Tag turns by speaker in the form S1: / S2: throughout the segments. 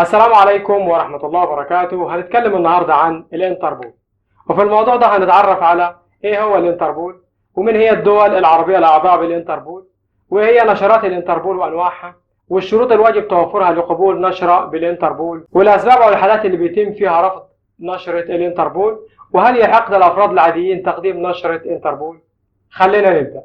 S1: السلام عليكم ورحمة الله وبركاته. هنتكلم النهاردة عن الانتربول، وفي الموضوع ده هنتعرف على ايه هو الانتربول، ومن هي الدول العربية الأعضاء بالانتربول، وايه هي نشرات الانتربول وأنواعها، والشروط الواجب توفرها لقبول نشرة بالانتربول، والأسباب والحالات اللي بيتم فيها رفض نشرة الانتربول، وهل يحق للأفراد العاديين تقديم نشرة انتربول. خلينا نبدأ.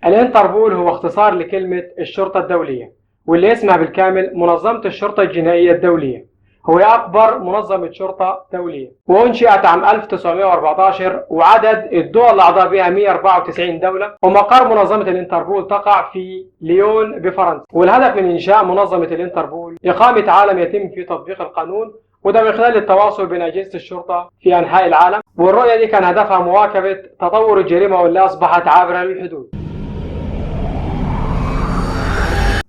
S1: الانتربول هو اختصار لكلمة الشرطة الدولية، واللي اسمها بالكامل منظمة الشرطة الجنائية الدولية. هو أكبر منظمة شرطة دولية، وأنشئت عام 1914، وعدد الدول الأعضاء بها 194 دولة، ومقر منظمة الانتربول تقع في ليون بفرنسا. والهدف من إنشاء منظمة الانتربول إقامة عالم يتم في تطبيق القانون، وده من خلال التواصل بين أجهزة الشرطة في أنحاء العالم. والرؤية دي كان هدفها مواكبة تطور الجريمة واللي أصبحت عابرة للحدود.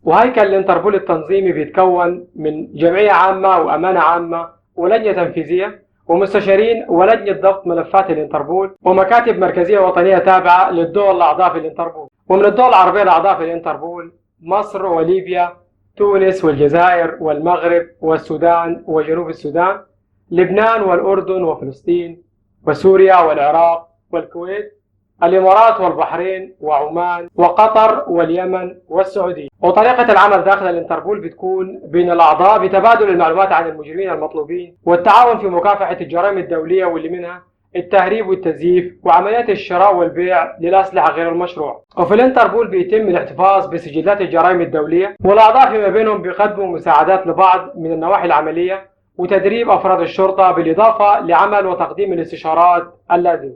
S1: وهيكل الانتربول التنظيمي بيتكون من جمعية عامة وأمانة عامة ولجنة تنفيذية ومستشارين ولجنة ضبط ملفات الانتربول ومكاتب مركزية وطنية تابعة للدول الأعضاء في الانتربول. ومن الدول العربية الأعضاء في الانتربول مصر وليبيا، تونس والجزائر والمغرب والسودان وجنوب السودان، لبنان والأردن وفلسطين وسوريا والعراق والكويت، الإمارات والبحرين وعمان وقطر واليمن والسعودية. وطريقة العمل داخل الانتربول بتكون بين الأعضاء بتبادل المعلومات عن المجرمين المطلوبين، والتعاون في مكافحة الجرائم الدولية واللي منها التهريب والتزييف وعمليات الشراء والبيع للأسلحة غير المشروعة. وفي الانتربول بيتم الاحتفاظ بسجلات الجرائم الدولية، والأعضاء فيما بينهم بيقدموا مساعدات لبعض من النواحي العملية وتدريب أفراد الشرطة، بالإضافة لعمل وتقديم الاستشارات اللازمة.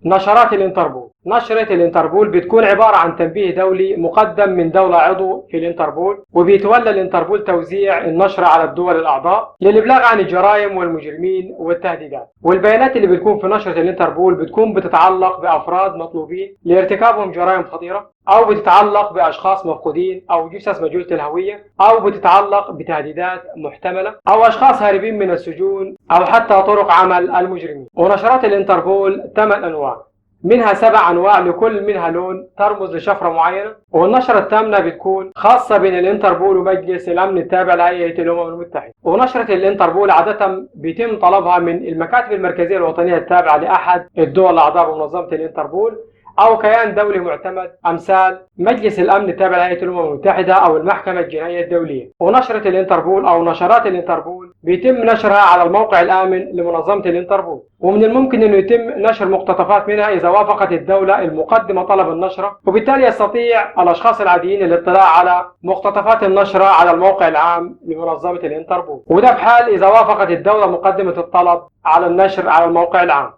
S1: نشرات الانتربول. نشرة الانتربول بتكون عبارة عن تنبيه دولي مقدم من دولة عضو في الانتربول، وبيتولى الانتربول توزيع النشرة على الدول الأعضاء للإبلاغ عن الجرائم والمجرمين والتهديدات. والبيانات اللي بتكون في نشرة الانتربول بتكون بتتعلق بأفراد مطلوبين لارتكابهم جرائم خطيرة، أو بتتعلق بأشخاص مفقودين أو جثث مجهولة الهوية، أو بتتعلق بتهديدات محتملة، أو أشخاص هاربين من السجون، أو حتى طرق عمل المجرمين. ونشرات الانتربول 8 أنواع، منها 7 أنواع لكل منها لون ترمز لشفرة معينة. والنشرة الثامنة بتكون خاصة بين الانتربول ومجلس الأمن التابع لهيئة الأمم المتحدة. ونشرة الانتربول عادة بيتم طلبها من المكاتب المركزية الوطنية التابعة لأحد الدول الأعضاء بمنظمة الانتربول، أو كيان دولي معتمد أمثال مجلس الأمن التابع لهيئة الأمم المتحدة أو المحكمة الجنائية الدولية. ونشرة الانتربول أو نشرات الانتربول بيتم نشرها على الموقع الآمن لمنظمة الانتربول، ومن الممكن أنه يتم نشر مقتطفات منها إذا وافقت الدولة المقدمة طلب النشرة، وبالتالي يستطيع الأشخاص العاديين الاطلاع على مقتطفات النشرة على الموقع العام لمنظمة الانتربول، وده في حال إذا وافقت الدولة مقدمة الطلب على النشر على الموقع العام.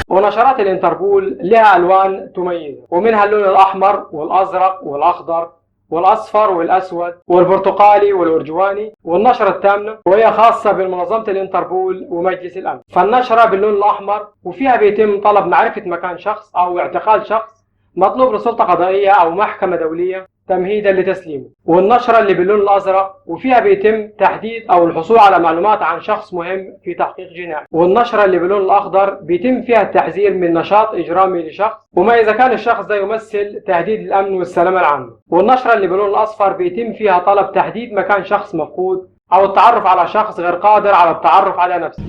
S1: ونشرات الانتربول لها ألوان تميزها، ومنها اللون الأحمر والأزرق والأخضر والأصفر والأسود والبرتقالي والأرجواني. والنشرة الثامنة وهي خاصة بمنظمة الانتربول ومجلس الأمن، فالنشرة باللون الأحمر وفيها بيتم طلب معرفة مكان شخص أو اعتقال شخص مطلوب لسلطة قضائية أو محكمة دولية تمهيدا لتسليمه. والنشرة اللي باللون الأزرق وفيها بيتم تحديد أو الحصول على معلومات عن شخص مهم في تحقيق جنائي. والنشرة اللي باللون الأخضر بيتم فيها التحذير من نشاط إجرامي لشخص، وما إذا كان الشخص ده يمثل تهديد للأمن والسلامة العامة. والنشرة اللي باللون الأصفر بيتم فيها طلب تحديد مكان شخص مفقود أو التعرف على شخص غير قادر على التعرف على نفسه.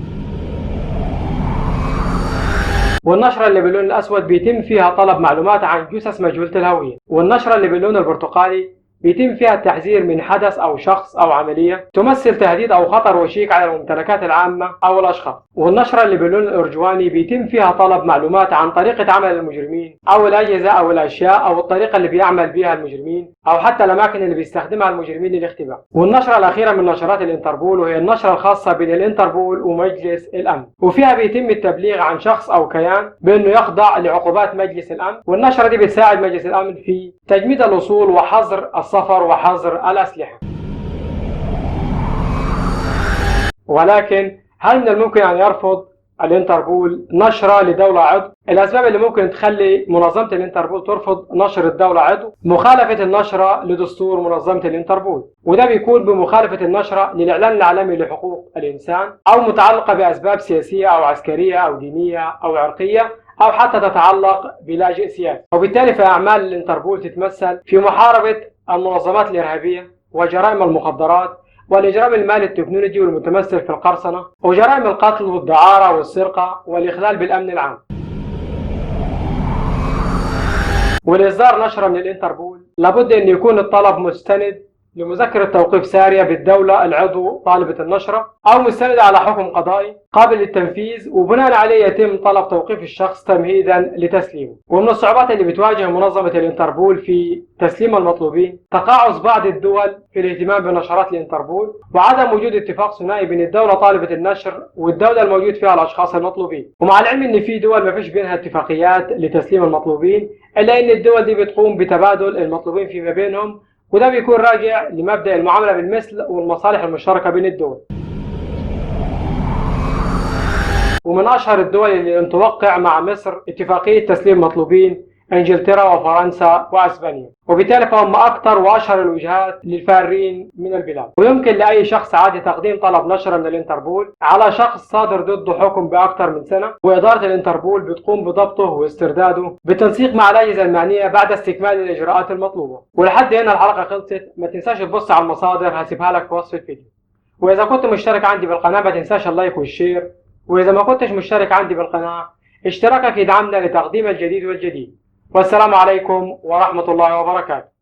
S1: والنشرة اللي باللون الأسود بيتم فيها طلب معلومات عن جثث مجهولة الهوية. والنشرة اللي باللون البرتقالي بيتم فيها التحذير من حدث أو شخص أو عملية تمثل تهديد أو خطر وشيك على الممتلكات العامة أو الأشخاص. والنشرة اللي باللون الأرجواني بيتم فيها طلب معلومات عن طريقة عمل المجرمين أو الأجهزة أو الأشياء أو الطريقة اللي بيعمل بها المجرمين أو حتى الأماكن اللي بيستخدمها المجرمين للاختباء. والنشرة الأخيرة من نشرات الانتربول وهي النشرة الخاصة بين الانتربول ومجلس الأمن، وفيها بيتم التبليغ عن شخص أو كيان بأنه يخضع لعقوبات مجلس الأمن. والنشرة دي بتساعد مجلس الأمن في تجميد الوصول وحظر السفر وحظر الأسلحة. ولكن هل من الممكن أن يرفض الانتربول نشرة لدولة عضو؟ الأسباب اللي ممكن تخلي منظمة الانتربول ترفض نشر الدولة عضو: مخالفة النشرة لدستور منظمة الانتربول، وده بيكون بمخالفة النشرة للإعلان العالمي لحقوق الإنسان، أو متعلقة بأسباب سياسية أو عسكرية أو دينية أو عرقية أو حتى تتعلق بلاجئ سياسي. وبالتالي فأعمال الانتربول تتمثل في محاربة المنظمات الإرهابية وجرائم المخدرات والإجرام المالي التكنولوجي والمتمثل في القرصنة وجرائم القتل والدعارة والسرقة والإخلال بالأمن العام. ولإصدار نشرة من الانتربول لابد أن يكون الطلب مستند لمذكرة توقيف سارية بالدولة العضو طالبة النشرة أو مستند على حكم قضائي قابل للتنفيذ، وبناء عليه يتم طلب توقيف الشخص تمهيدا لتسليمه. ومن الصعوبات اللي بتواجه منظمة الانتربول في تسليم المطلوبين تقاعس بعض الدول في الاهتمام بنشرات الانتربول وعدم وجود اتفاق ثنائي بين الدولة طالبة النشر والدولة الموجود فيها الأشخاص المطلوبين. ومع العلم إن في دول ما فيش بينها اتفاقيات لتسليم المطلوبين، إلا إن الدول دي بتقوم بتبادل المطلوبين فيما بينهم، وده بيكون راجع لمبدأ المعاملة بالمثل والمصالح المشتركة بين الدول. ومن أشهر الدول اللي لم توقع مع مصر اتفاقية تسليم مطلوبين انجلترا وفرنسا واسبانيا، وبالتالي فهم اكثر واشهر الوجهات للفارين من البلاد. ويمكن لاي شخص عادي تقديم طلب نشر من الانتربول على شخص صادر ضده حكم باكثر من سنه، واداره الانتربول بتقوم بضبطه واسترداده بالتنسيق مع الاجهزه المعنيه بعد استكمال الاجراءات المطلوبه. ولحد هنا الحلقه خلصت، ما تنساش تبص على المصادر هسيبها لك في وصف الفيديو. واذا كنت مشترك عندي بالقناه ما تنساش اللايك والشير، واذا ما كنتش مشترك عندي بالقناه اشتراكك يدعمنا لتقديم الجديد والجديد. والسلام عليكم ورحمة الله وبركاته.